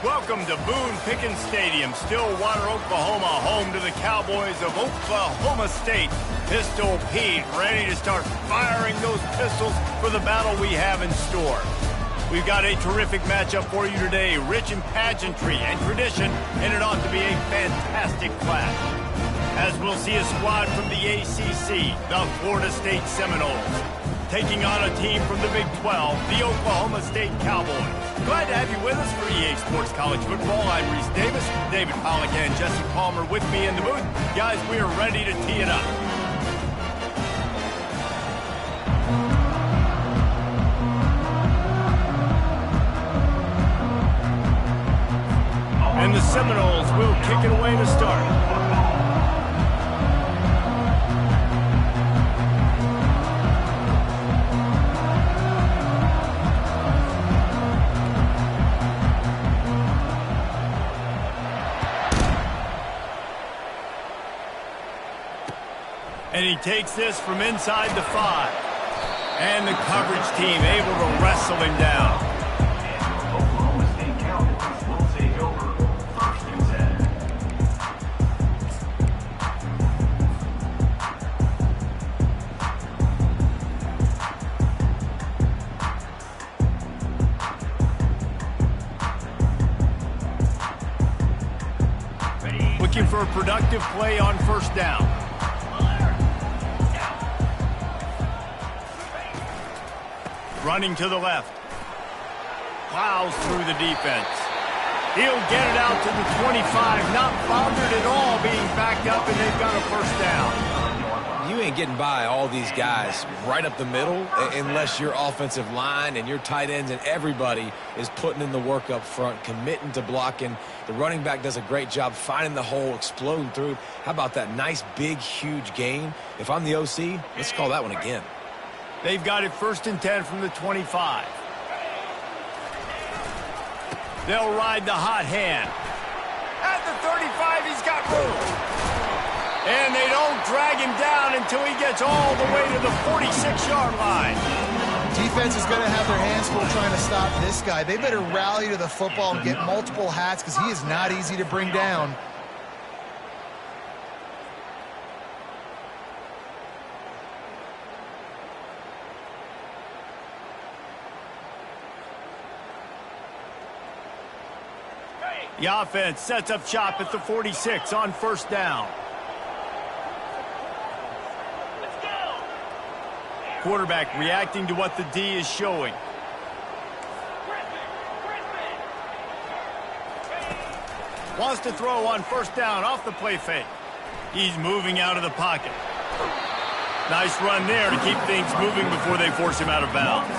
Welcome to Boone Pickens Stadium, Stillwater, Oklahoma, home to the Cowboys of Oklahoma State. Pistol Pete, ready to start firing those pistols for the battle we have in store. We've got a terrific matchup for you today, rich in pageantry and tradition, and it ought to be a fantastic clash. As we'll see a squad from the ACC, the Florida State Seminoles, taking on a team from the Big 12, the Oklahoma State Cowboys. Glad to have you with us for EA Sports College Football. I'm Reese Davis, David Pollack and Jesse Palmer with me in the booth. Guys, we are ready to tee it up. And the Seminoles will kick it away to start. And he takes this from inside the 5. And the coverage team able to wrestle him down. Oklahoma State Cowboys will take over 1st and 10. Looking for a productive play on 1st down. Running to the left. Plows through the defense. He'll get it out to the 25. Not bothered at all being backed up, and they've got a 1st down. You ain't getting by all these guys right up the middle unless your offensive line and your tight ends and everybody is putting in the work up front, committing to blocking. The running back does a great job finding the hole, exploding through. How about that nice, big, huge gain? If I'm the OC, let's call that one again. They've got it 1st and 10 from the 25. They'll ride the hot hand. At the 35, he's got room. And they don't drag him down until he gets all the way to the 46-yard line. Defense is going to have their hands full trying to stop this guy. They better rally to the football and get multiple hats because he is not easy to bring down. The offense sets up shop at the 46 on 1st down. Let's go. Quarterback reacting to what the D is showing. Wants to throw on 1st down off the play fake. He's moving out of the pocket. Nice run there to keep things moving before they force him out of bounds.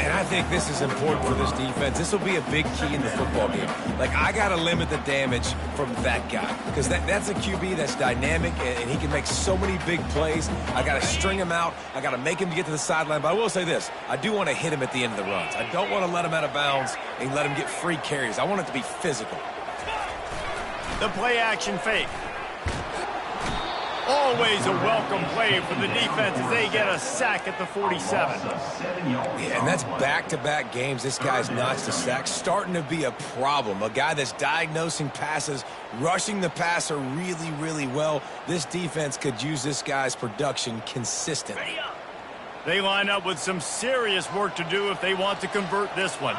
And I think this is important for this defense. This will be a big key in the football game. Like, I got to limit the damage from that guy because that's a QB that's dynamic, and he can make so many big plays. I got to string him out. I got to make him get to the sideline. But I will say this. I do want to hit him at the end of the runs. I don't want to let him out of bounds and let him get free carries. I want it to be physical. The play-action fake. Always a welcome play for the defense as they get a sack at the 47. Yeah, and that's back-to-back games. This guy's notched a sack. Starting to be a problem. A guy that's diagnosing passes, rushing the passer really, really well. This defense could use this guy's production consistently. They line up with some serious work to do if they want to convert this one.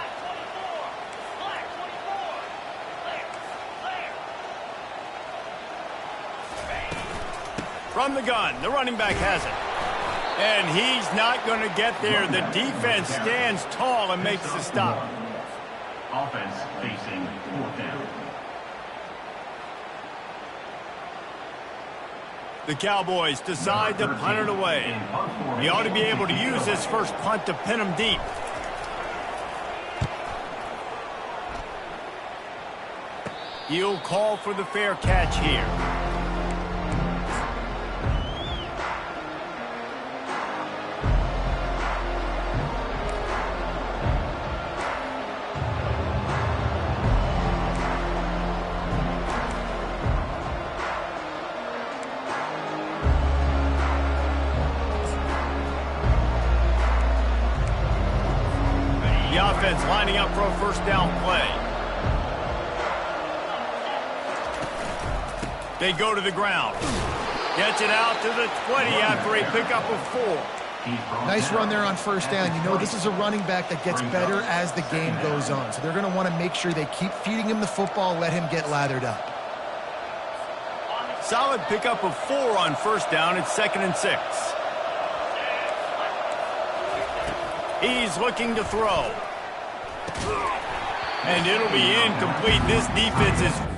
From the gun, the running back has it. And he's not going to get there. The defense stands tall and makes the stop. Offense facing 4th down. The Cowboys decide to punt it away. He ought to be able to use this first punt to pin him deep. He'll call for the fair catch here. The offense lining up for a 1st down play. They go to the ground. Gets it out to the 20 after a pickup of 4. Nice run there on first down. You know, this is a running back that gets better as the game goes on. So they're going to want to make sure they keep feeding him the football, let him get lathered up. Solid pickup of 4 on first down. It's 2nd and 6. He's looking to throw. And it'll be incomplete. This defense is...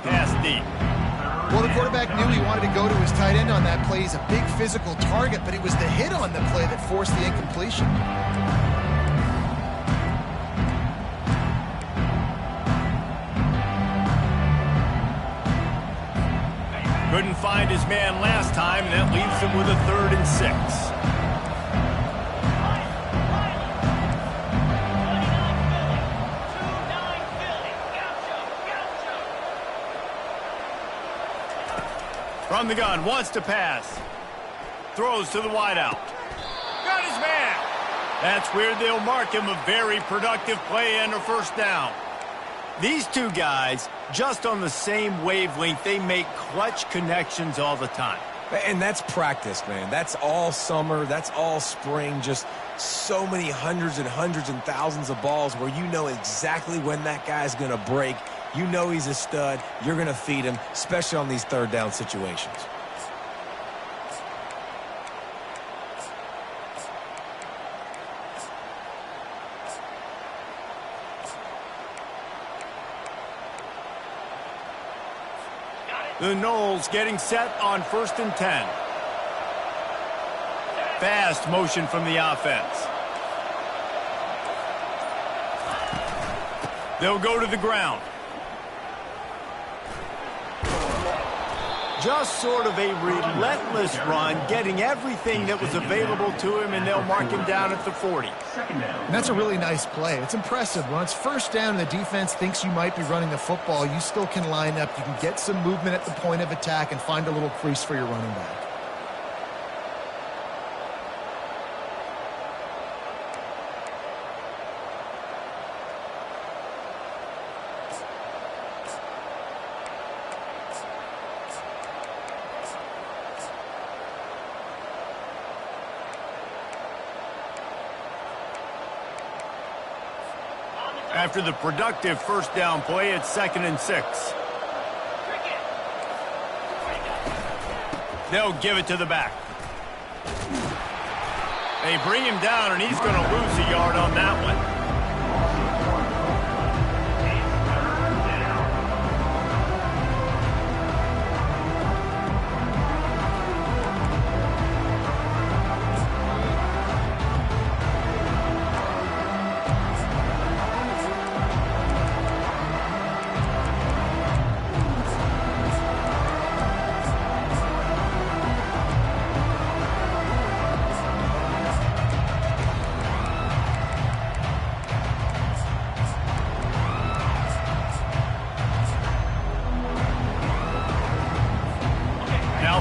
pass deep. Well, the quarterback knew he wanted to go to his tight end on that play. He's a big physical target, but it was the hit on the play that forced the incompletion. Couldn't find his man last time, and that leaves him with a 3rd and 6. From the gun, wants to pass. Throws to the wideout. Got his man. That's where they'll mark him a very productive play and a first down. These two guys, just on the same wavelength, they make clutch connections all the time. And that's practice, man. That's all summer. That's all spring. Just so many hundreds and thousands of balls where you know exactly when that guy's going to break. You know he's a stud. You're going to feed him, especially on these 3rd down situations. The Knowles getting set on 1st and 10. Fast motion from the offense. They'll go to the ground. Just sort of a relentless run, getting everything that was available to him, and they'll mark him down at the 40. And that's a really nice play. It's impressive. When it's first down and the defense thinks you might be running the football, you still can line up. You can get some movement at the point of attack and find a little crease for your running back. After the productive first down play, it's 2nd and 6. They'll give it to the back. They bring him down, and he's going to lose a yard on that one.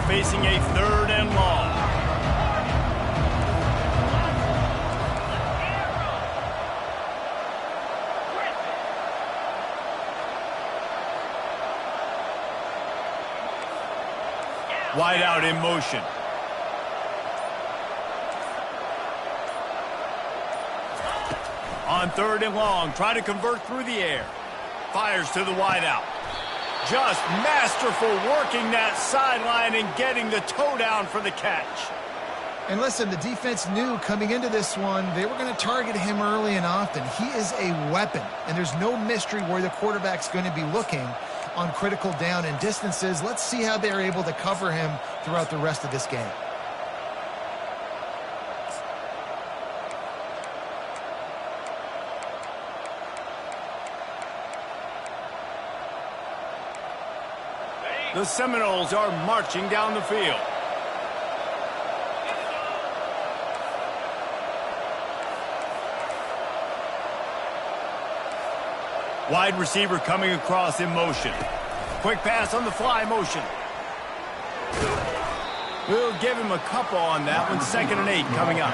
Facing a 3rd and long. Wide out in motion. On 3rd and long, trying to convert through the air. Fires to the wide out. Just masterful working that sideline and getting the toe down for the catch. And listen, the defense knew coming into this one, they were going to target him early and often. He is a weapon, and there's no mystery where the quarterback's going to be looking on critical down and distances. Let's see how they're able to cover him throughout the rest of this game. The Seminoles are marching down the field. Wide receiver coming across in motion. Quick pass on the fly motion. We'll give him a couple on that one. 2nd and 8 coming up.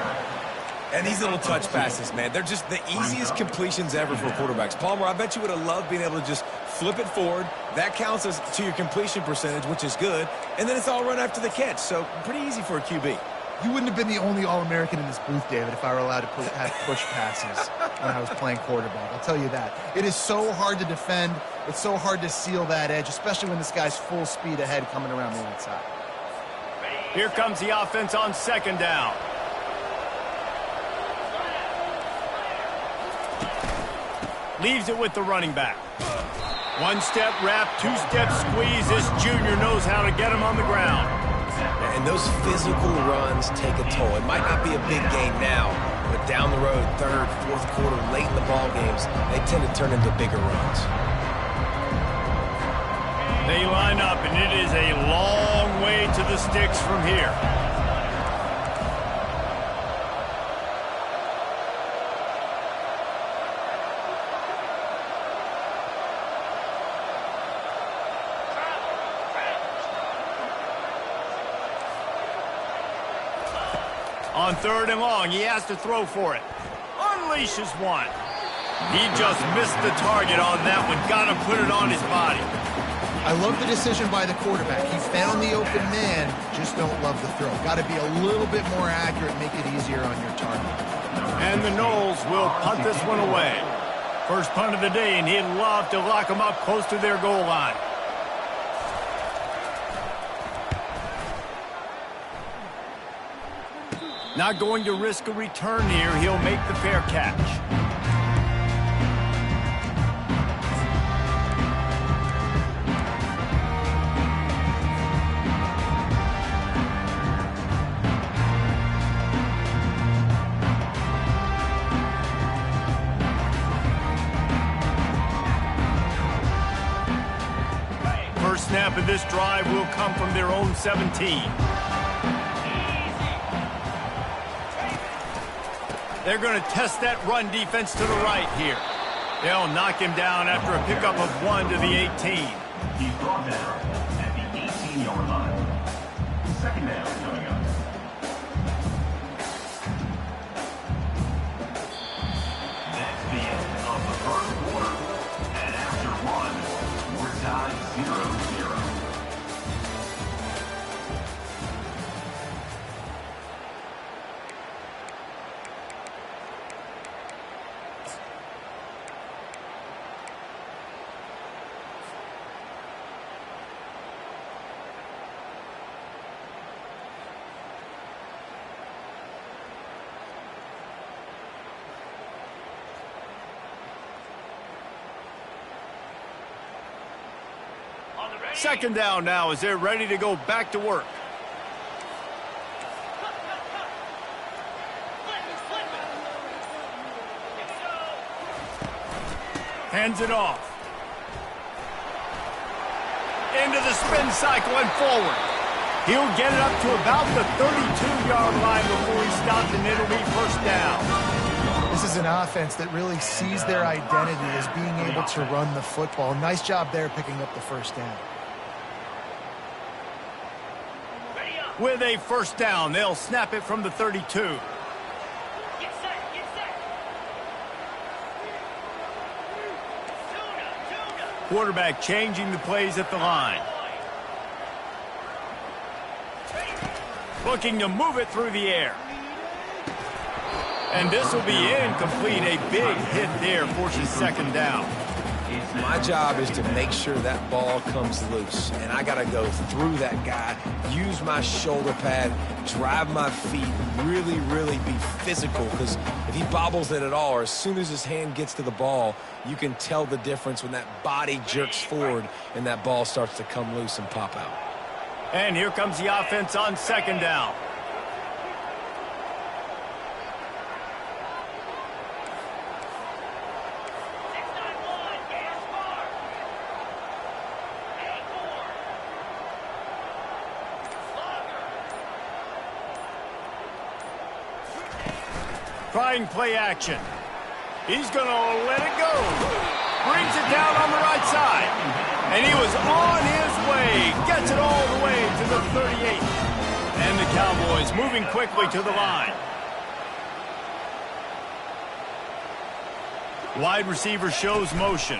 And these little touch passes, man, they're just the easiest completions ever for quarterbacks. Palmer, I bet you would have loved being able to just flip it forward. That counts as to your completion percentage, which is good. And then it's all run after the catch. So pretty easy for a QB. You wouldn't have been the only All-American in this booth, David, if I were allowed to have push passes when I was playing quarterback. I'll tell you that. It is so hard to defend. It's so hard to seal that edge, especially when this guy's full speed ahead coming around the outside. Here comes the offense on 2nd down. Leaves it with the running back. 1-step wrap, 2-step squeeze. This junior knows how to get him on the ground. And those physical runs take a toll. It might not be a big game now, but down the road, 3rd, 4th quarter, late in the ball games, they tend to turn into bigger runs. They line up, and it is a long way to the sticks from here. On 3rd and long, he has to throw for it. Unleashes one. He just missed the target on that one. Got to put it on his body. I love the decision by the quarterback. He found the open man, just don't love the throw. Got to be a little bit more accurate, make it easier on your target. And the Noles will punt this one away. First punt of the day, and he'd love to lock them up close to their goal line. Not going to risk a return here. He'll make the fair catch. First snap of this drive will come from their own 17. They're going to test that run defense to the right here. They'll knock him down after a pickup of 1 to the 18. He's brought down at the 18-yard line. 2nd down coming up. That's the end of the 1st quarter. And after 1, we're tied 0-0. Second down now as they're ready to go back to work. Hands it off. Into the spin cycle and forward. He'll get it up to about the 32-yard line before he stops, and it'll be first down. This is an offense that really sees their identity as being able to run the football. Nice job there picking up the first down. With a first down, they'll snap it from the 32. Quarterback changing the plays at the line. Looking to move it through the air. And this will be incomplete. A big hit there forces 2nd down. My job is to make sure that ball comes loose, and I got to go through that guy, use my shoulder pad, drive my feet, really, really be physical, because if he bobbles it at all, or as soon as his hand gets to the ball, you can tell the difference when that body jerks forward and that ball starts to come loose and pop out. And here comes the offense on 2nd down. Trying play action. He's going to let it go. Brings it down on the right side. And he was on his way. Gets it all the way to the 38. And the Cowboys moving quickly to the line. Wide receiver shows motion.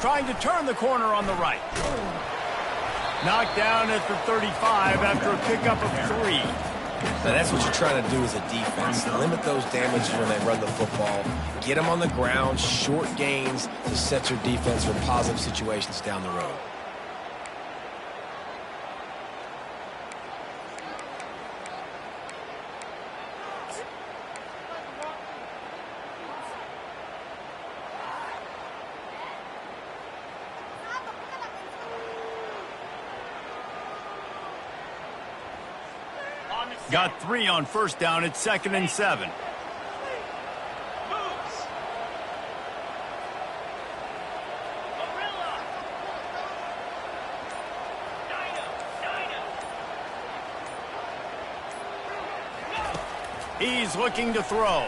Trying to turn the corner on the right. Knocked down at the 35 after a pickup of 3. Now that's what you're trying to do as a defense. Limit those damages when they run the football. Get them on the ground, short gains to set your defense for positive situations down the road. Got 3 on first down. It's 2nd and 7. He's looking to throw.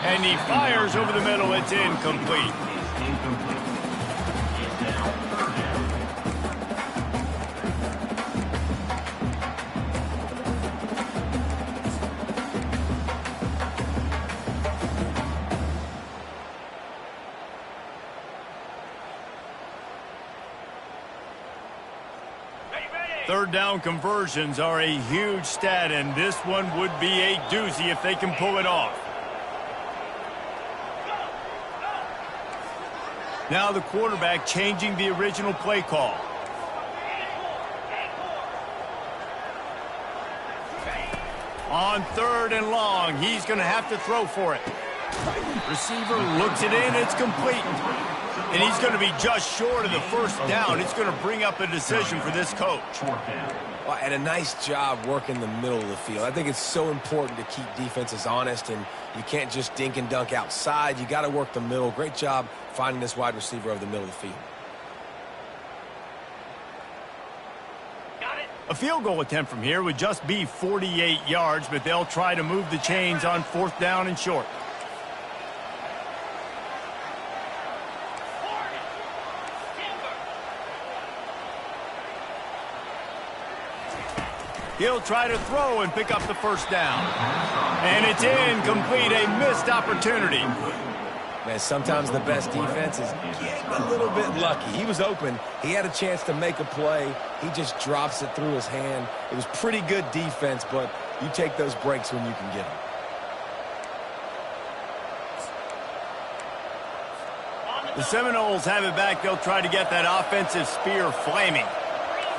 And he fires over the middle. It's incomplete. Third down conversions are a huge stat, and this one would be a doozy if they can pull it off. Now the quarterback changing the original play call. On 3rd and long, he's going to have to throw for it. Receiver looks it in, it's complete. And he's going to be just short of the first down. It's going to bring up a decision for this coach. Well, and a nice job working the middle of the field. I think it's so important to keep defenses honest, and you can't just dink and dunk outside. You got to work the middle. Great job finding this wide receiver over the middle of the field. A field goal attempt from here would just be 48 yards, but they'll try to move the chains on 4th down and short. He'll try to throw and pick up the first down. And it's incomplete, a missed opportunity. Man, sometimes the best defense is getting a little bit lucky. He was open. He had a chance to make a play. He just drops it through his hand. It was pretty good defense, but you take those breaks when you can get them. The Seminoles have it back. They'll try to get that offensive spear flaming.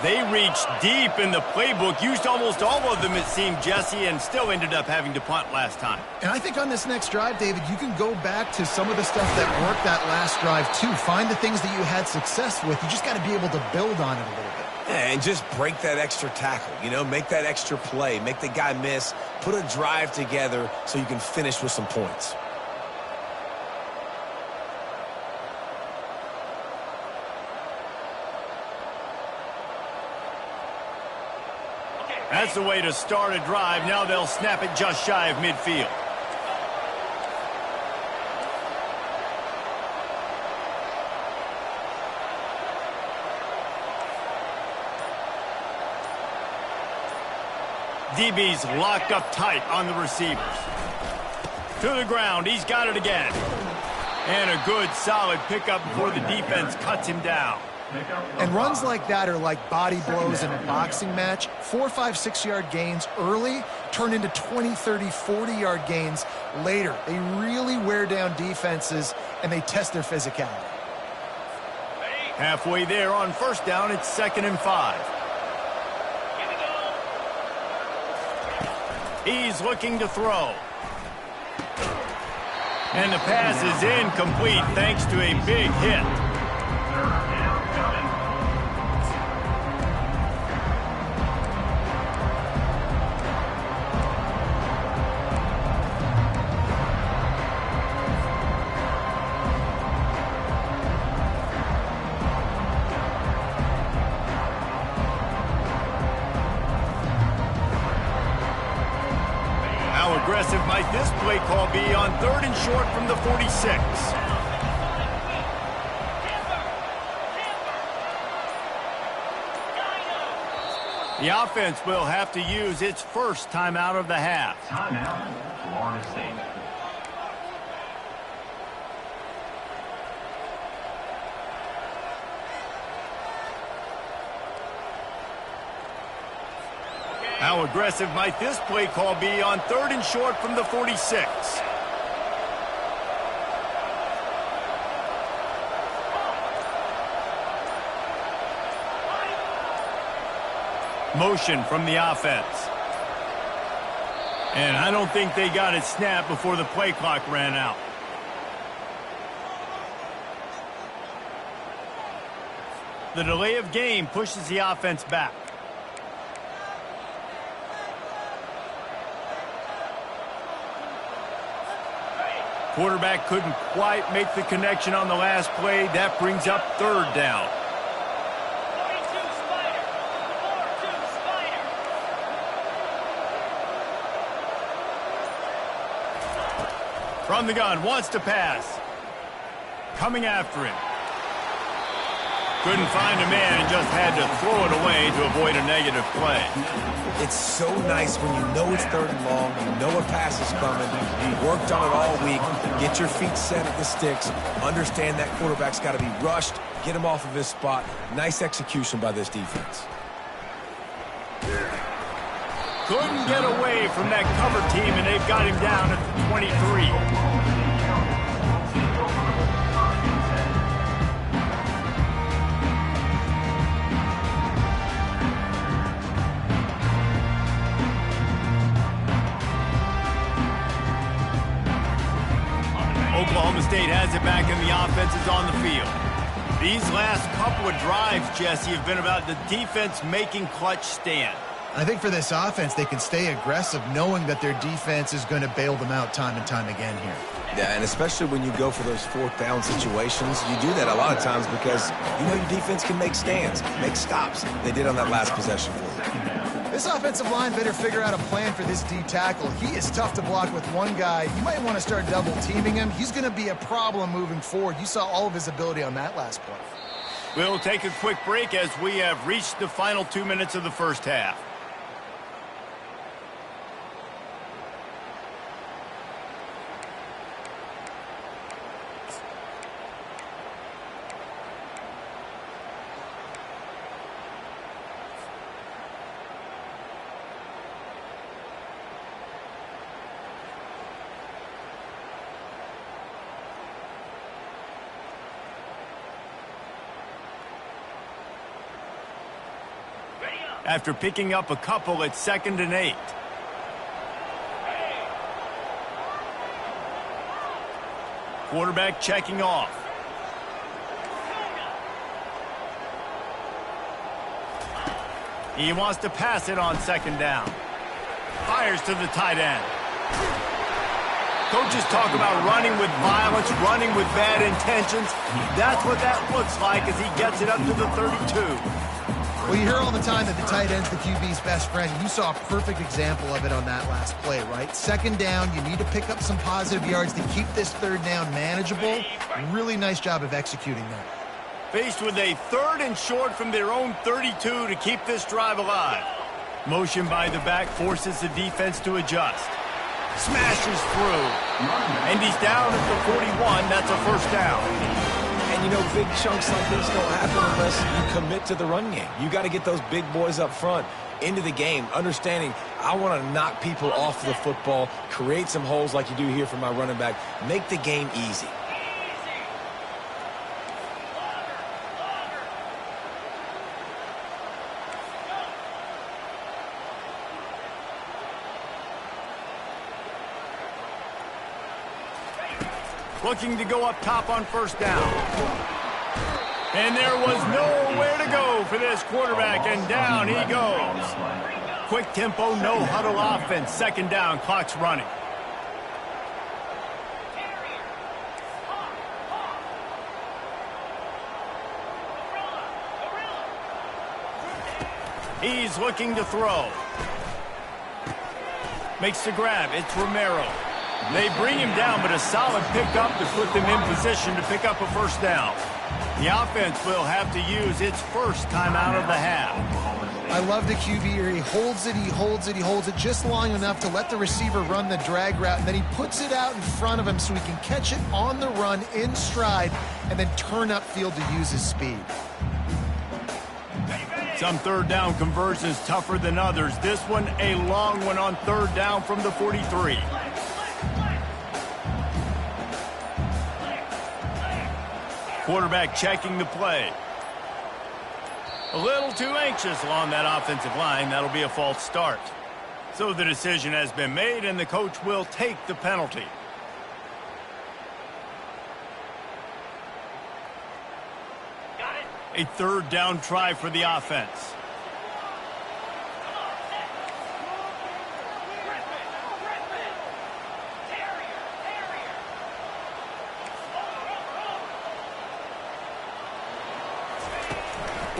They reached deep in the playbook, used almost all of them, it seemed, Jesse, and still ended up having to punt last time. And I think on this next drive, David, you can go back to some of the stuff that worked that last drive, too. Find the things that you had success with. You just got to be able to build on it a little bit. Yeah, and just break that extra tackle, you know, make that extra play, make the guy miss, put a drive together so you can finish with some points. That's the way to start a drive. Now they'll snap it just shy of midfield. DB's locked up tight on the receivers. To the ground. He's got it again. And a good, solid pickup before the defense cuts him down. And runs like that are like body blows in a boxing match. 4, 5, 6-yard gains early turn into 20, 30, 40-yard gains later. They really wear down defenses, and they test their physicality. Halfway there on first down, it's 2nd and 5. He's looking to throw. And the pass is incomplete thanks to a big hit. aggressive might this play call be on 3rd and short from the 46? The offense will have to use its first timeout of the half. Timeout, Florida State. How aggressive might this play call be on 3rd and short from the 46? Motion from the offense. And I don't think they got it snapped before the play clock ran out. The delay of game pushes the offense back. Quarterback couldn't quite make the connection on the last play. That brings up 3rd down. From the gun, wants to pass. Coming after him. Couldn't find a man and just had to throw it away to avoid a negative play. It's so nice when you know it's 3rd and long, you know a pass is coming, you worked on it all week, get your feet set at the sticks, understand that quarterback's got to be rushed, get him off of his spot. Nice execution by this defense. Couldn't get away from that cover team, and they've got him down at the 23. Oklahoma State has it back, and the offense is on the field. These last couple of drives, Jesse, have been about the defense making clutch stand. I think for this offense, they can stay aggressive knowing that their defense is going to bail them out time and time again here. Yeah, and especially when you go for those 4th down situations, you do that a lot of times because you know your defense can make stands, make stops. They did on that last possession for you. This offensive line better figure out a plan for this D tackle. He is tough to block with one guy. You might want to start double teaming him. He's going to be a problem moving forward. You saw all of his ability on that last play. We'll take a quick break as we have reached the final 2 minutes of the first half. After picking up a couple at 2nd and 8. Quarterback checking off. He wants to pass it on 2nd down. Fires to the tight end. Coaches talk about running with violence, running with bad intentions. That's what that looks like as he gets it up to the 32. Well, you hear all the time that the tight end's the QB's best friend. You saw a perfect example of it on that last play, right? 2nd down, you need to pick up some positive yards to keep this 3rd down manageable. Really nice job of executing that. Faced with a 3rd and short from their own 32 to keep this drive alive. Motion by the back forces the defense to adjust. Smashes through. And he's down at the 41. That's a 1st down. And, you know, big chunks like this don't happen unless you commit to the run game. You got to get those big boys up front into the game, understanding I want to knock people off the football, create some holes like you do here for my running back, make the game easy. Looking to go up top on 1st down. And there was nowhere to go for this quarterback, and down he goes. Quick tempo, no huddle offense. 2nd down, clock's running. He's looking to throw. Makes the grab. It's Romero. They bring him down, but a solid pickup to put them in position to pick up a first down. The offense will have to use its first timeout of the half. I love the QB here. He holds it, he holds it, he holds it just long enough to let the receiver run the drag route, and then he puts it out in front of him so he can catch it on the run in stride and then turn upfield to use his speed. Some third down conversions tougher than others. This one a long one on third down from the 43. Quarterback checking the play. A little too anxious along that offensive line. That'll be a false start. So the decision has been made, and the coach will take the penalty. A third down try for the offense.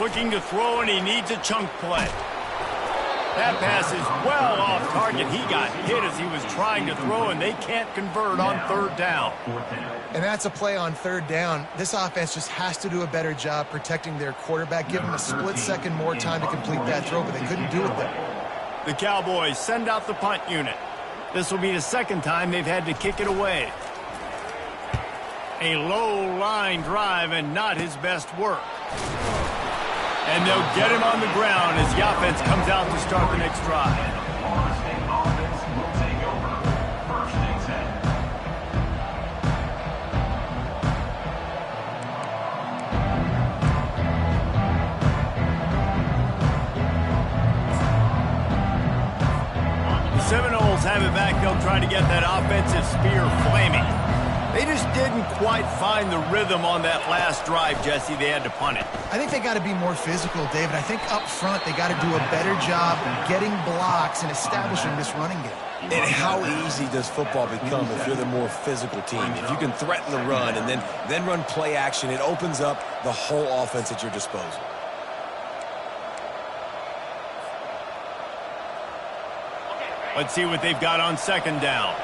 Looking to throw, and he needs a chunk play. That pass is well off target. He got hit as he was trying to throw, and they can't convert on third down. And that's a play on third down. This offense just has to do a better job protecting their quarterback, give him a split second more time to complete that throw, but they couldn't do it there. The Cowboys send out the punt unit. This will be the second time they've had to kick it away. A low line drive and not his best work. And they'll get him on the ground as the offense comes out to start the next drive. The Seminoles have it back. They'll try to get that offensive spear flaming. They just didn't quite find the rhythm on that last drive, Jesse. They had to punt it. I think they got to be more physical, David. I think up front they got to do a better job getting blocks and establishing this running game. And how easy does football become if you're the more physical team? If you can threaten the run and then run play action, it opens up the whole offense at your disposal. Let's see what they've got on second down.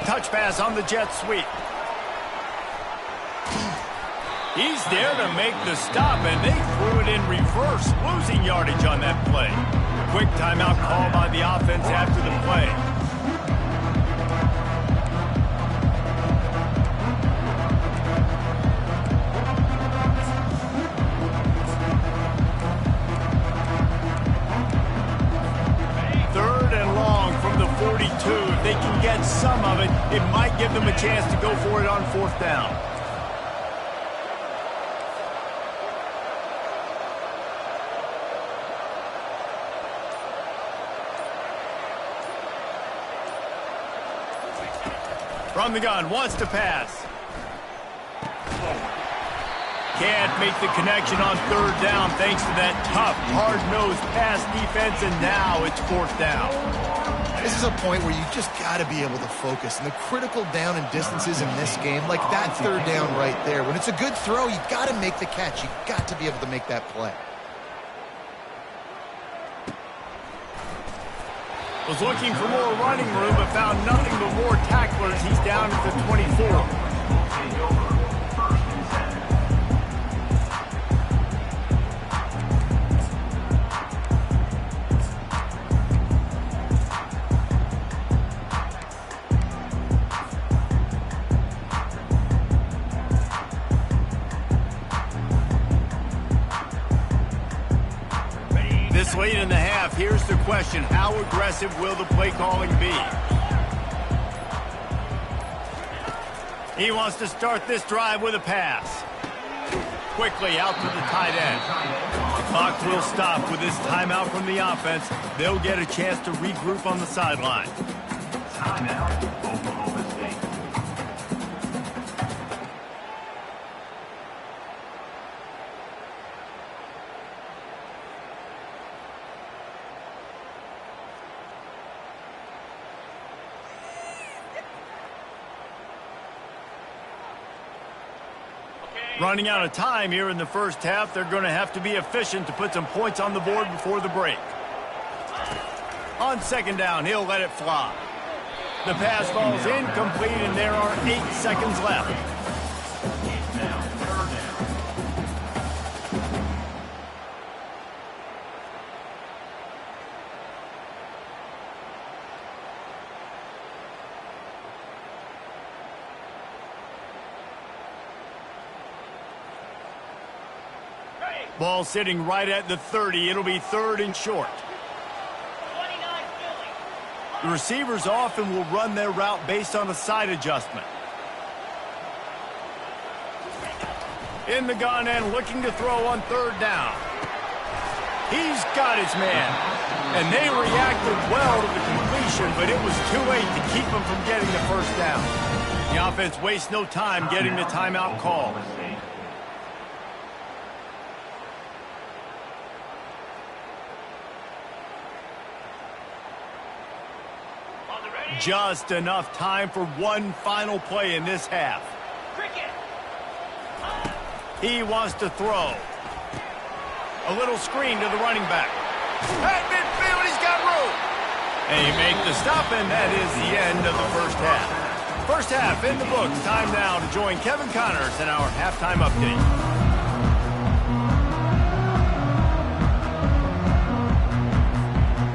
Touch pass on the jet sweep. He's there to make the stop, and they threw it in reverse, losing yardage on that play. Quick timeout call by the offense after the play. If they can get some of it, it might give them a chance to go for it on fourth down. From the gun, wants to pass. Can't make the connection on third down thanks to that tough, hard-nosed pass defense, and now it's fourth down. This is a point where you just got to be able to focus. And the critical down and distances in this game, like that third down right there, when it's a good throw, you got to make the catch. You got to be able to make that play. Was looking for more running room, but found nothing but more tacklers. He's down at the 24. Late in the half, here's the question. How aggressive will the play calling be? He wants to start this drive with a pass. Quickly out to the tight end. The clock will stop with this timeout from the offense. They'll get a chance to regroup on the sideline. Timeout, Oklahoma State. Running out of time here in the first half, they're going to have to be efficient to put some points on the board before the break. On second down, he'll let it fly. The pass falls incomplete, and there are 8 seconds left. Now, third down. Ball sitting right at the 30. It'll be third and short. The receivers often will run their route based on a side adjustment. In the gun and looking to throw on third down. He's got his man. And they reacted well to the completion, but it was too late to keep him from getting the first down. The offense wastes no time getting the timeout call. Just enough time for one final play in this half. He wants to throw. A little screen to the running back. At midfield, he's got room. And he makes the stop, and that is the end of the first half. First half in the books. Time now to join Kevin Connors in our halftime update.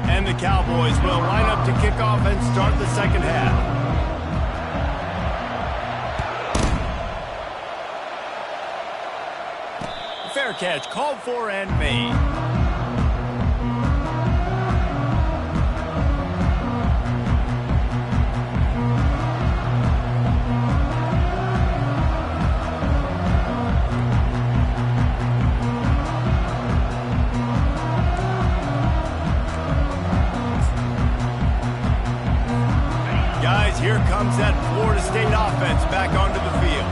And the Cowboys will line up to kick off and start the second half. Fair catch called for and made. Here comes that Florida State offense back onto the field.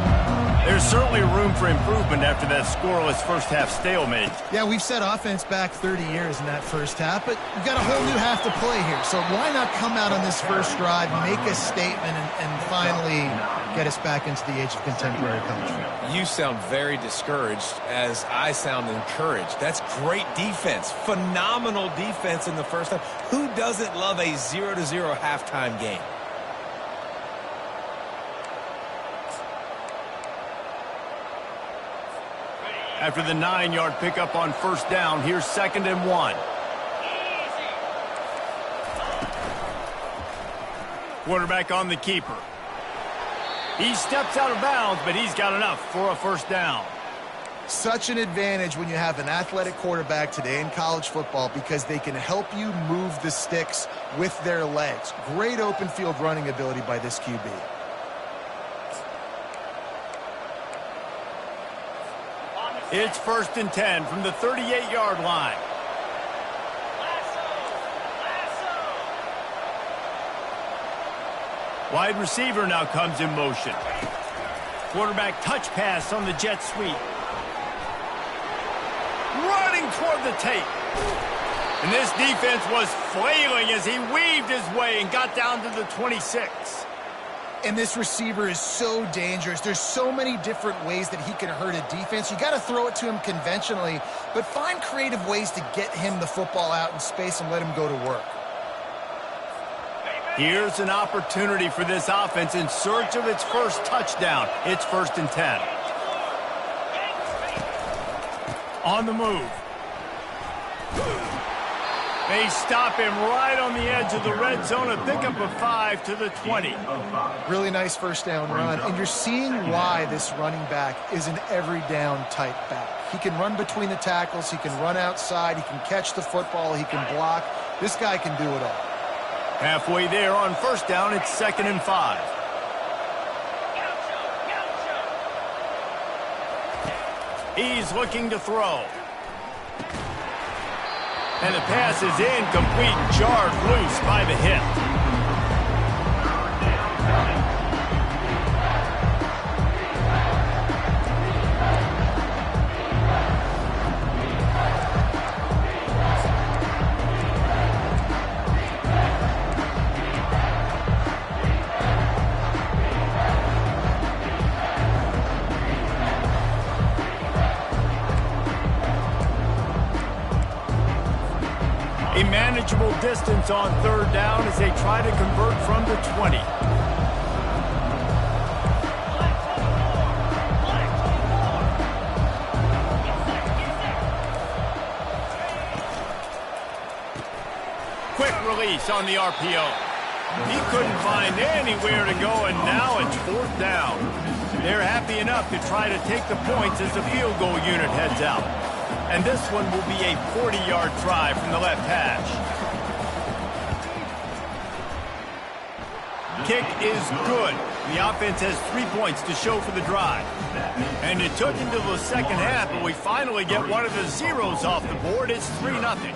There's certainly room for improvement after that scoreless first-half stalemate. Yeah, we've set offense back 30 years in that first half, but we've got a whole new half to play here. So why not come out on this first drive, make a statement, and finally get us back into the age of contemporary culture? You sound very discouraged as I sound encouraged. That's great defense. Phenomenal defense in the first half. Who doesn't love a 0-0 halftime game? After the 9-yard pickup on first down, here's 2nd and 1. Quarterback on the keeper. He steps out of bounds, but he's got enough for a first down. Such an advantage when you have an athletic quarterback today in college football because they can help you move the sticks with their legs. Great open field running ability by this QB. It's 1st and 10 from the 38-yard line. Wide receiver now comes in motion. Quarterback touch pass on the jet sweep. Running toward the tape. And this defense was flailing as he weaved his way and got down to the 26. And this receiver is so dangerous. There's so many different ways that he can hurt a defense. You got to throw it to him conventionally, but find creative ways to get him the football out in space and let him go to work. Here's an opportunity for this offense in search of its first touchdown. It's 1st and 10. On the move. They stop him right on the edge of the red zone. A pickup of 5 to the 20. Really nice first down run. And you're seeing why this running back is an every down type back. He can run between the tackles. He can run outside. He can catch the football. He can block. This guy can do it all. Halfway there on first down, it's 2nd and 5. He's looking to throw. And the pass is incomplete, jarred loose by the hip. A manageable distance on third down as they try to convert from the 20. Quick release on the RPO. He couldn't find anywhere to go, and now it's fourth down. They're happy enough to try to take the points as the field goal unit heads out. And this one will be a 40-yard try from the left hash. Kick is good. The offense has 3 points to show for the drive. And it took until the second half, but we finally get one of the zeros off the board. It's 3-0.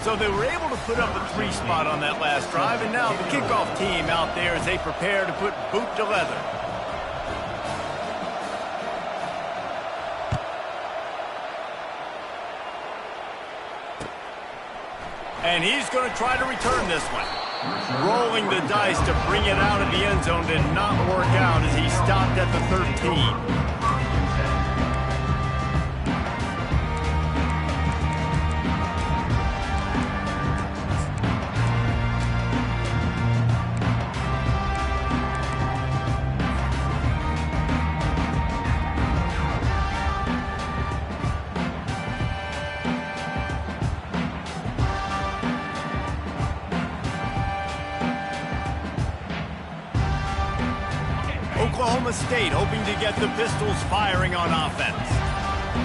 So they were able to put up a 3 spot on that last drive, and now the kickoff team out there as they prepare to put boot to leather. And he's going to try to return this one. Rolling the dice to bring it out of the end zone did not work out as he stopped at the 13. Oklahoma State hoping to get the Pistols firing on offense.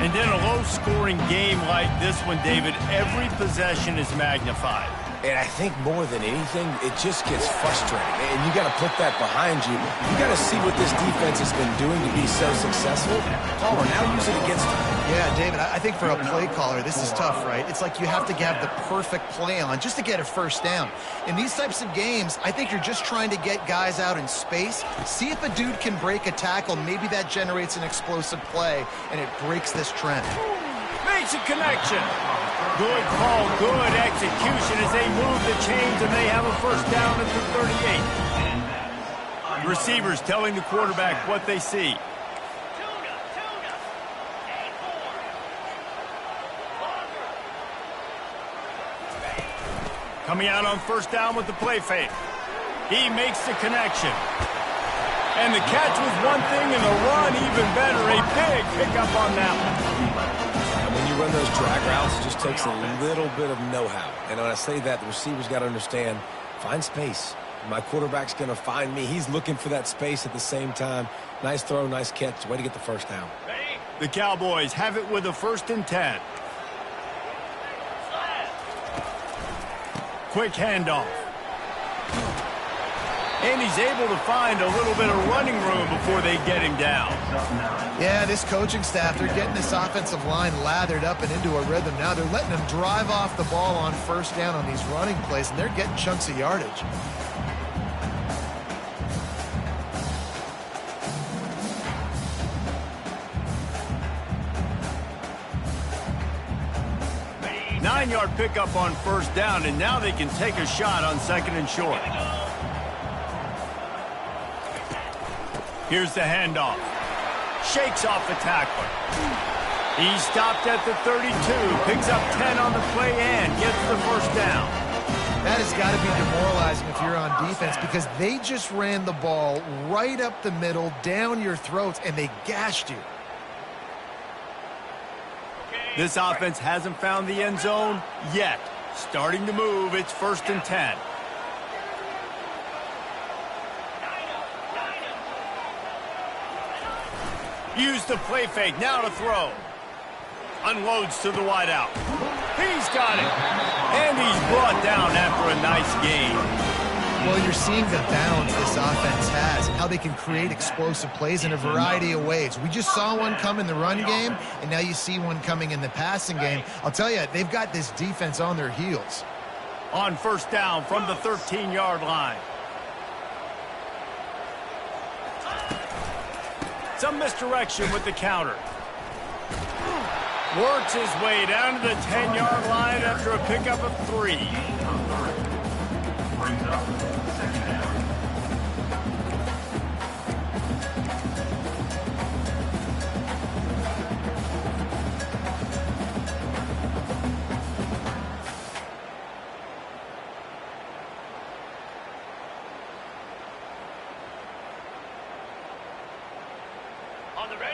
And in a low-scoring game like this one, David, every possession is magnified. And I think more than anything, it just gets frustrating. And you got to put that behind you. You got to see what this defense has been doing to be so successful. Caller, now use it against them. Yeah, David, I think for a play caller, this is tough, right? It's like you have to have the perfect play on just to get a first down. In these types of games, I think you're just trying to get guys out in space, see if a dude can break a tackle. Maybe that generates an explosive play, and it breaks this trend. Makes a connection. Good call, good execution as they move the chains, and they have a first down at the 38. Receivers telling the quarterback what they see. Coming out on first down with the play fake. He makes the connection. And the catch was one thing, and the run even better. A big pickup on that one. And when you run those drag routes, it just takes a little bit of know-how. And when I say that, the receiver's got to understand, find space. My quarterback's going to find me. He's looking for that space at the same time. Nice throw, nice catch. Way to get the first down. The Cowboys have it with a 1st and 10. Quick handoff. And he's able to find a little bit of running room before they get him down. Yeah, this coaching staff, they're getting this offensive line lathered up and into a rhythm. Now they're letting them drive off the ball on first down on these running plays, and they're getting chunks of yardage. Nine-yard pickup on first down, and now they can take a shot on 2nd and short. Here's the handoff. Shakes off the tackler. He stopped at the 32, picks up 10 on the play and gets the first down. That has got to be demoralizing if you're on defense because they just ran the ball right up the middle, down your throats, and they gashed you. This offense hasn't found the end zone yet. Starting to move, it's 1st and 10. Use the play fake, now to throw. Unloads to the wideout. He's got it. And he's brought down after a nice gain. Well, you're seeing the balance this offense has, how they can create explosive plays in a variety of ways. We just saw one come in the run game, and now you see one coming in the passing game. I'll tell you, they've got this defense on their heels. On first down from the 13-yard line. Some misdirection with the counter. Works his way down to the 10-yard line after a pickup of 3. Brings up second down.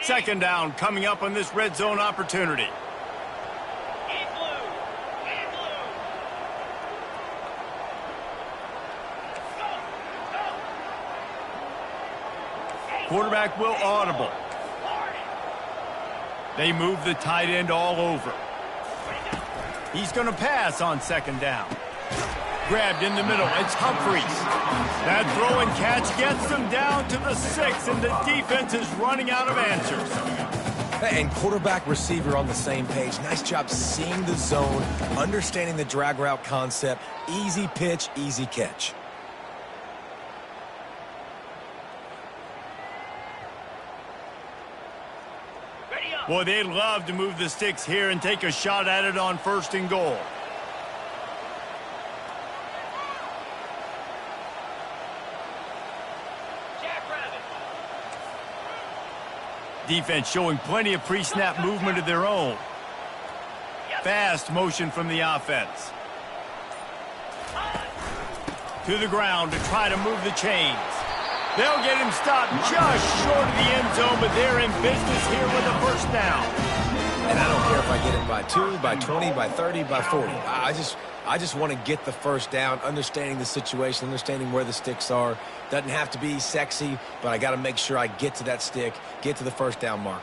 Second down coming up on this red zone opportunity. Quarterback will audible. They move the tight end all over. He's going to pass on second down. Grabbed in the middle. It's Humphries. That throw and catch gets them down to the 6, and the defense is running out of answers. And quarterback receiver on the same page. Nice job seeing the zone, understanding the drag route concept. Easy pitch, easy catch. Boy, they'd love to move the sticks here and take a shot at it on 1st and goal. Defense showing plenty of pre-snap movement of their own. Fast motion from the offense. To the ground to try to move the chains. They'll get him stopped just short of the end zone, but they're in business here with a first down. And I don't care if I get it by 2, by 20, by 30, by 40. I just want to get the first down, understanding the situation, understanding where the sticks are. Doesn't have to be sexy, but I got to make sure I get to that stick, get to the first down marker.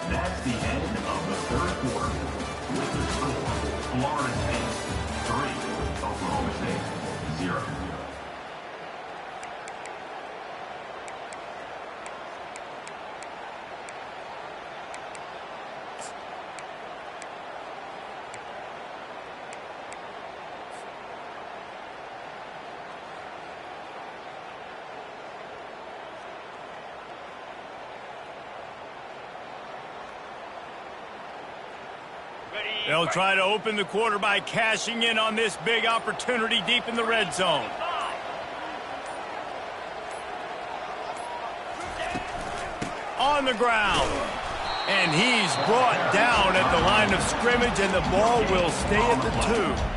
That's the end of the third quarter. With the score, Florida State 3, Oklahoma State 0. They'll try to open the quarter by cashing in on this big opportunity deep in the red zone. On the ground. And he's brought down at the line of scrimmage, and the ball will stay at the 2.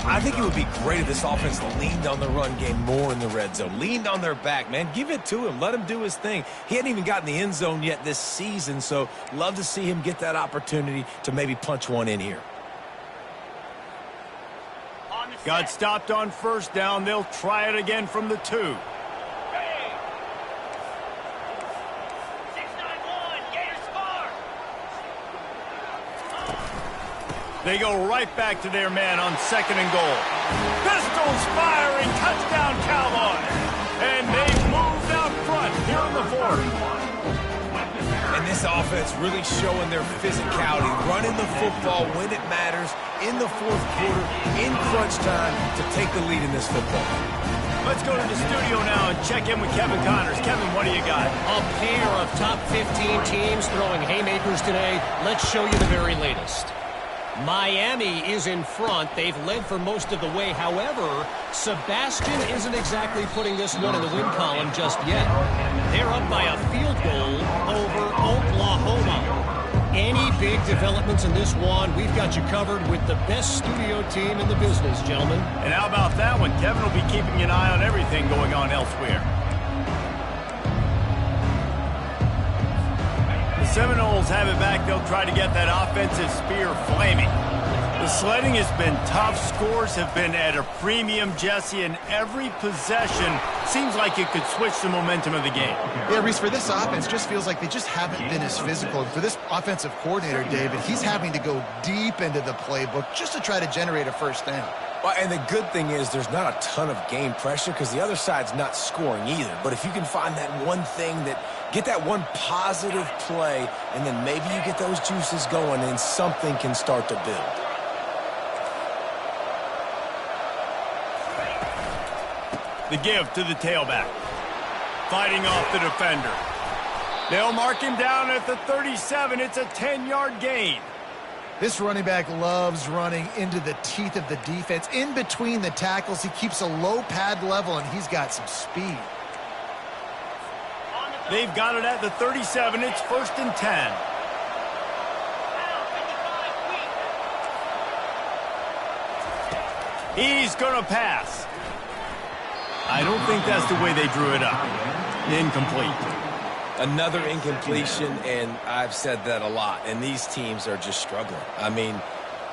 I think it would be great if this offense leaned on the run game more in the red zone. Leaned on their back, man. Give it to him. Let him do his thing. He hadn't even gotten the end zone yet this season, so love to see him get that opportunity to maybe punch one in here. Got stopped on first down. They'll try it again from the 2. They go right back to their man on 2nd and goal. Pistols firing, touchdown Cowboys. And they've moved out front here in the 4th. And this offense really showing their physicality, running the football when it matters, in the 4th quarter, in crunch time, to take the lead in this football. Let's go to the studio now and check in with Kevin Connors. Kevin, what do you got? A pair of top 15 teams throwing haymakers today. Let's show you the very latest. Miami is in front. They've led for most of the way. However, Sebastian isn't exactly putting this one in the win column just yet. They're up by a field goal over Oklahoma. Any big developments in this one, we've got you covered with the best studio team in the business, gentlemen. And how about that one? Kevin will be keeping an eye on everything going on elsewhere. Seminoles have it back. They'll try to get that offensive spear flaming. The sledding has been tough. Scores have been at a premium, Jesse, and every possession seems like it could switch the momentum of the game. Yeah, Reese, for this offense, just feels like they just haven't been as physical. For this offensive coordinator, David, he's having to go deep into the playbook just to try to generate a first down. Well, and the good thing is there's not a ton of game pressure because the other side's not scoring either. But if you can find that one thing get that one positive play, and then maybe you get those juices going and something can start to build. The give to the tailback. Fighting off the defender. They'll mark him down at the 37. It's a 10-yard gain. This running back loves running into the teeth of the defense. In between the tackles, he keeps a low pad level, and he's got some speed. They've got it at the 37. It's 1st and 10. He's going to pass. I don't think that's the way they drew it up. Incomplete. Another incompletion, and I've said that a lot, and these teams are just struggling. I mean,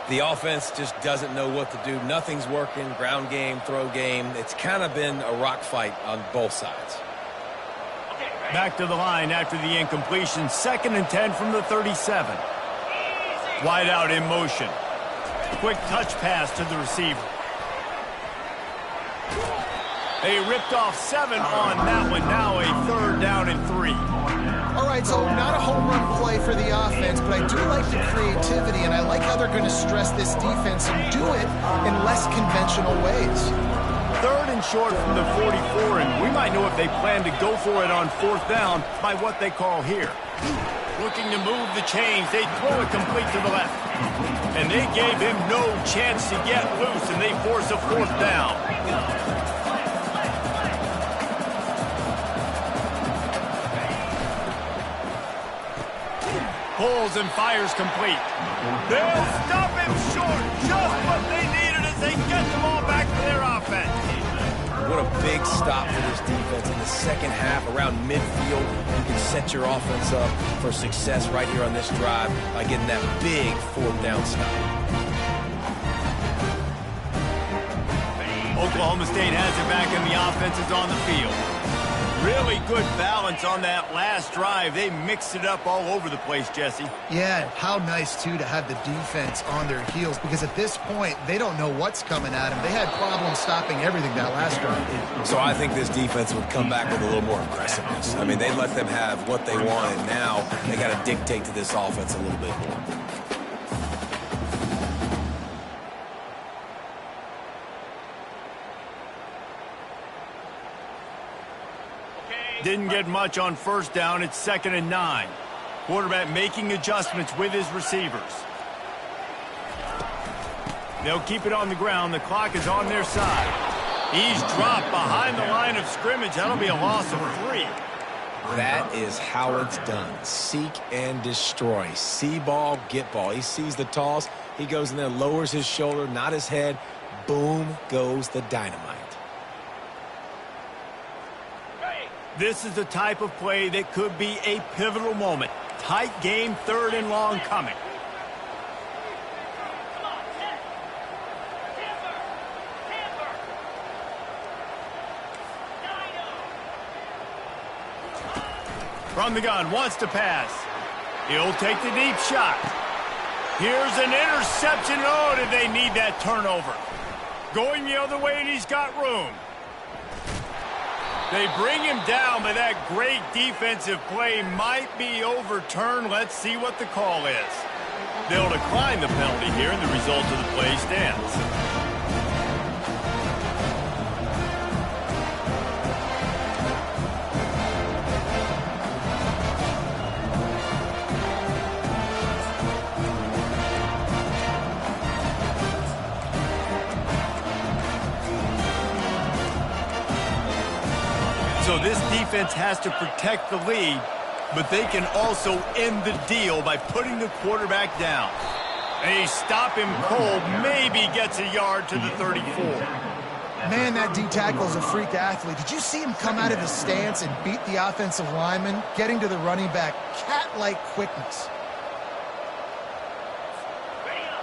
the offense just doesn't know what to do. Nothing's working, ground game, throw game. It's kind of been a rock fight on both sides. Back to the line after the incompletion. 2nd and 10 from the 37. Wide out in motion. Quick touch pass to the receiver. They ripped off 7 on that one. Now a 3rd down and 3. All right, so not a home run play for the offense, but I do like the creativity, and I like how they're going to stress this defense and do it in less conventional ways. 3rd and short from the 44, and we might know if they plan to go for it on 4th down by what they call here. Looking to move the chains. They throw it complete to the left. And they gave him no chance to get loose, and they force a 4th down. Pulls and fires complete. They'll stop him short. Just what they needed as they get the ball back to their offense. What a big stop for this defense in the second half around midfield. You can set your offense up for success right here on this drive by getting that big 4th down stop. Oklahoma State has it back and the offense is on the field. Really good balance on that last drive. They mixed it up all over the place, Jesse. Yeah, how nice, too, to have the defense on their heels, because at this point, they don't know what's coming at them. They had problems stopping everything that last drive. So I think this defense would come back with a little more aggressiveness. I mean, they let them have what they want, and now they got to dictate to this offense a little bit more. Didn't get much on 1st down. It's 2nd and 9. Quarterback making adjustments with his receivers. They'll keep it on the ground. The clock is on their side. He's dropped behind the line of scrimmage. That'll be a loss of 3. That is how it's done. Seek and destroy. See ball, get ball. He sees the toss. He goes in there, lowers his shoulder, not his head. Boom goes the dynamite. This is the type of play that could be a pivotal moment. Tight game, 3rd and long coming. From the gun, wants to pass. He'll take the deep shot. Here's an interception. Oh, did they need that turnover? Going the other way, and he's got room. They bring him down, but that great defensive play might be overturned. Let's see what the call is. They'll decline the penalty here, and the result of the play stands. So this defense has to protect the lead, but they can also end the deal by putting the quarterback down. They stop him cold, maybe gets a yard to the 34. Man, that D-tackle is a freak athlete. Did you see him come out of his stance and beat the offensive lineman, getting to the running back? Cat-like quickness.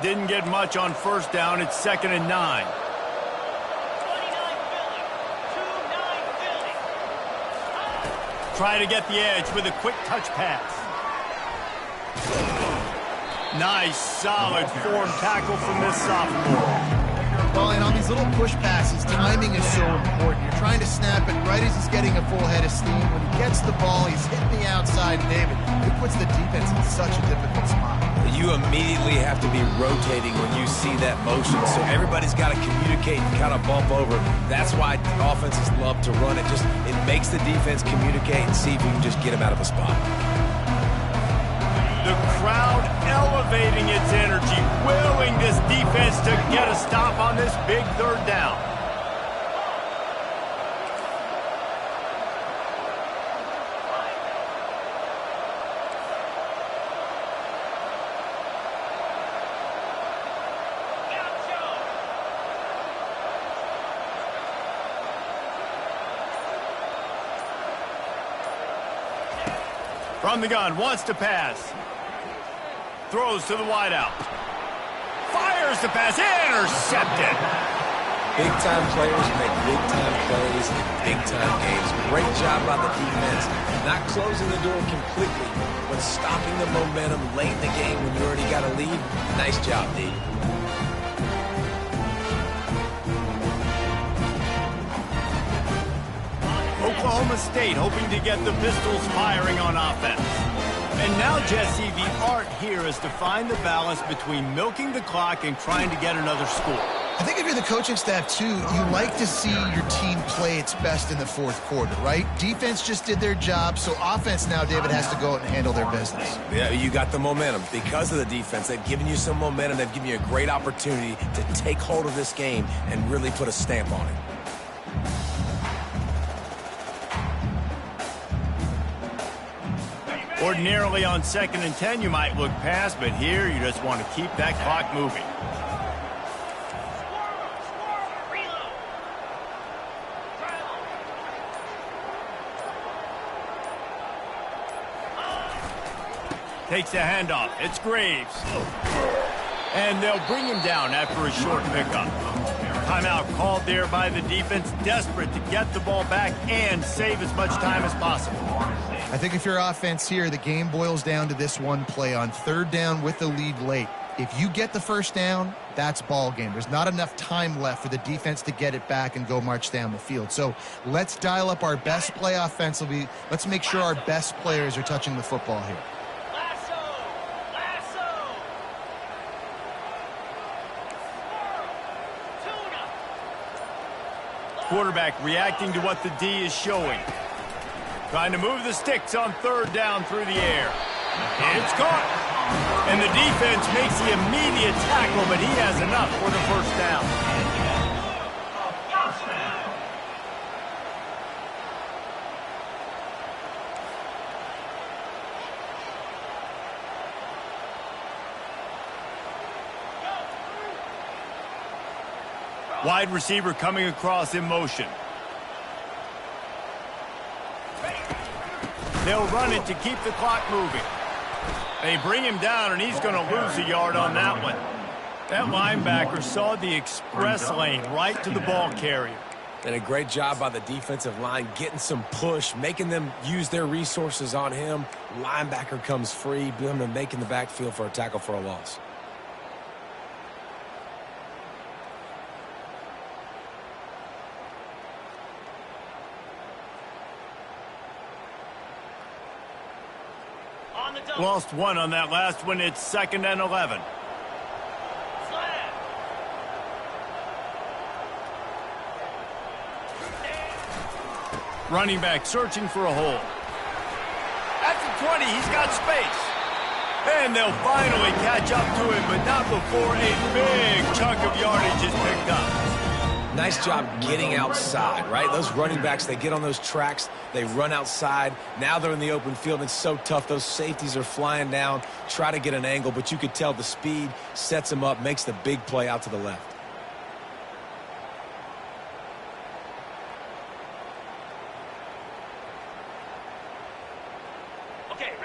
Didn't get much on 1st down. It's 2nd and 9. Try to get the edge with a quick touch pass. Nice, solid form tackle from this sophomore. Well, and on these little push passes, timing is so important. You're trying to snap it right as he's getting a full head of steam. When he gets the ball, he's hitting the outside, David. It puts the defense in such a difficult spot. You immediately have to be rotating when you see that motion. So everybody's got to communicate and kind of bump over. That's why offenses love to run it. It makes the defense communicate and see if we can just get him out of a spot. The The crowd elevating its energy, willing this defense to get a stop on this big third down. From the gun, wants to pass. Throws to the wideout. Fires the pass, intercepted. Big-time players make big-time plays in big-time games. Great job by the defense. Not closing the door completely, but stopping the momentum late in the game when you already got a lead. Nice job, D. Oklahoma State hoping to get the Pistols firing on offense. And now, Jesse, the art here is to find the balance between milking the clock and trying to get another score. I think if you're the coaching staff, too, you like to see your team play its best in the fourth quarter, right? Defense just did their job, so offense now, David, has to go out and handle their business. Yeah, you got the momentum. Because of the defense, they've given you some momentum. They've given you a great opportunity to take hold of this game and really put a stamp on it. Ordinarily on 2nd and 10, you might look past, but here you just want to keep that clock moving. Takes the handoff. It's Graves. And they'll bring him down after a short pickup. Timeout called there by the defense, desperate to get the ball back and save as much time as possible. I think if you're offense here, the game boils down to this one play on 3rd down with the lead late. If you get the first down, that's ball game. There's not enough time left for the defense to get it back and go march down the field. So let's dial up our best play offensively. Let's make sure our best players are touching the football here. Quarterback reacting to what the D is showing. Trying to move the sticks on 3rd down through the air. It's caught. And the defense makes the immediate tackle, but he has enough for the first down. Wide receiver coming across in motion. They'll run it to keep the clock moving. They bring him down, and he's going to lose a yard on that one. That linebacker saw the express lane right to the ball carrier. And a great job by the defensive line, getting some push, making them use their resources on him. Linebacker comes free, boom, and making the backfield for a tackle for a loss. Lost one on that last one. It's 2nd and 11. Running back searching for a hole. At the 20, he's got space. And they'll finally catch up to him, but not before a big chunk of yardage is picked up. Nice job getting outside, right? Those running backs, they get on those tracks, they run outside. Now they're in the open field. It's so tough. Those safeties are flying down, try to get an angle, but you could tell the speed sets them up, makes the big play out to the left.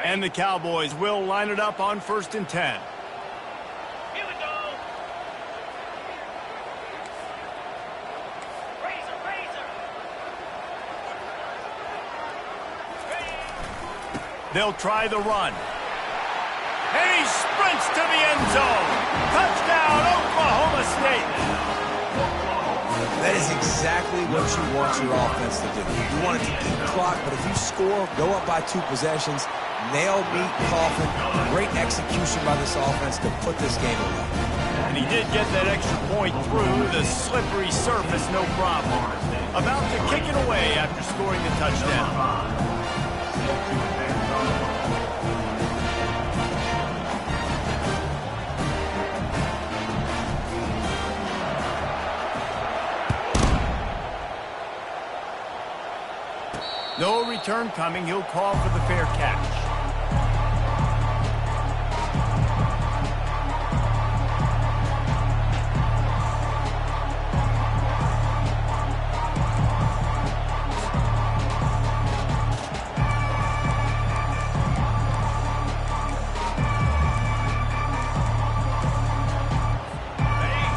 And the Cowboys will line it up on 1st and 10. They'll try the run. And he sprints to the end zone. Touchdown, Oklahoma State. That is exactly what you want your offense to do. You want it to eat clock, but if you score, go up by 2 possessions, nail, beat, coffin. Great execution by this offense to put this game away. And he did get that extra point through the slippery surface, no problem. About to kick it away after scoring the touchdown. No return coming. He'll call for the fair catch.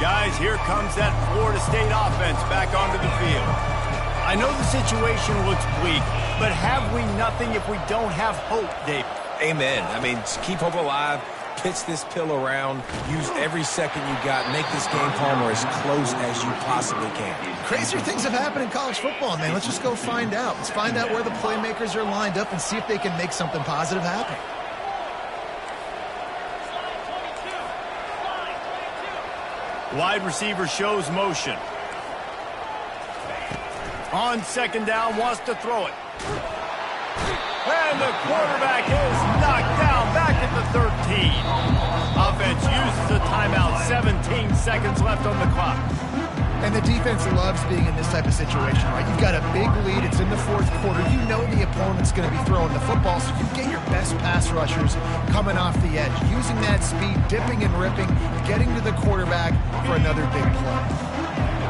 Guys, here comes that Florida State offense back onto the field. I know the situation looks bleak, but have we nothing if we don't have hope, David? Amen. I mean, just keep hope alive, pitch this pill around, use every second you got, make this game, Palmer, as close as you possibly can. Crazier things have happened in college football, man. Let's just go find out. Let's find out where the playmakers are lined up and see if they can make something positive happen. Wide receiver shows motion. On second down, wants to throw it. And the quarterback is knocked down back at the 13. Offense uses a timeout. 17 seconds left on the clock. And the defense loves being in this type of situation, right? You've got a big lead. It's in the fourth quarter. You know the opponent's going to be throwing the football, so you get your best pass rushers coming off the edge, using that speed, dipping and ripping, getting to the quarterback for another big play.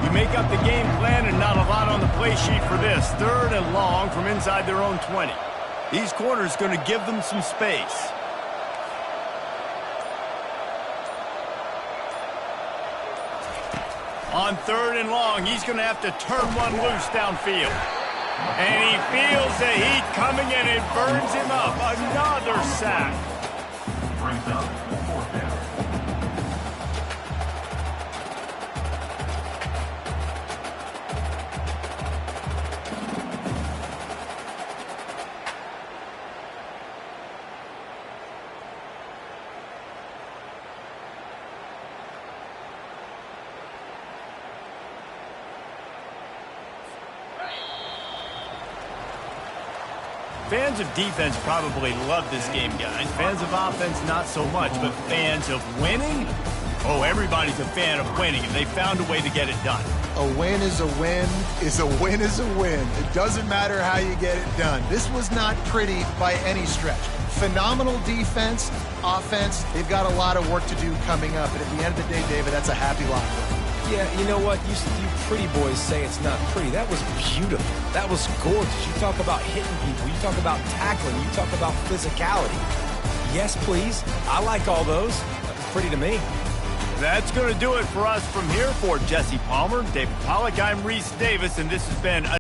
We make up the game plan and not a lot on the play sheet for this. 3rd and long from inside their own 20. These corners going to give them some space. On 3rd and long, he's going to have to turn one loose downfield. And he feels the heat coming and it burns him up. Another sack. Brings up 4th down. Fans of defense probably love this game, guys. Fans of offense, not so much. But fans of winning? Oh, everybody's a fan of winning, and they found a way to get it done. A win is a win is a win is a win. It doesn't matter how you get it done. This was not pretty by any stretch. Phenomenal defense, offense. They've got a lot of work to do coming up. And at the end of the day, David, that's a happy locker room. Yeah, you know what? You pretty boys say it's not pretty. That was beautiful. That was gorgeous. You talk about hitting people. You talk about tackling. You talk about physicality. Yes, please. I like all those. That was pretty to me. That's going to do it for us from here. For Jesse Palmer, David Pollack, I'm Reese Davis, and this has been